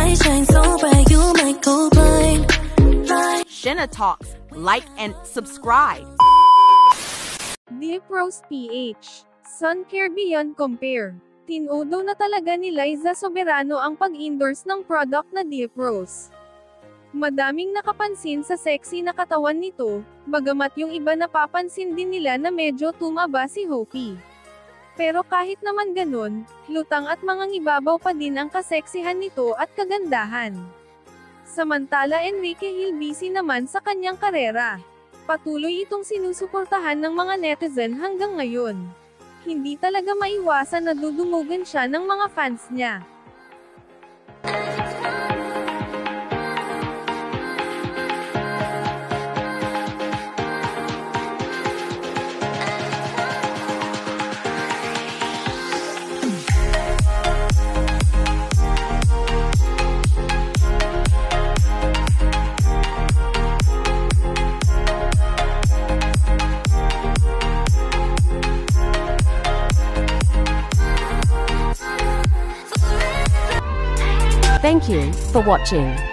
light shine so bright, you might go blind. Shenna Talks. Like and subscribe. Deep Rose PH. Sun Care Beyond Compare. Tinudo na talaga ni Liza Soberano ang pag-endorse ng product na Deep Rose. Madaming nakapansin sa sexy na katawan nito, bagamat yung iba napapansin din nila na medyo tumaba si Hopi. Pero kahit naman ganun, lutang at mangangibabaw pa din ang kaseksihan nito at kagandahan. Samantala Enrique Hill busy naman sa kanyang karera. Patuloy itong sinusuportahan ng mga netizen hanggang ngayon. Hindi talaga maiwasan na dudumugan siya ng mga fans niya. Thank you for watching.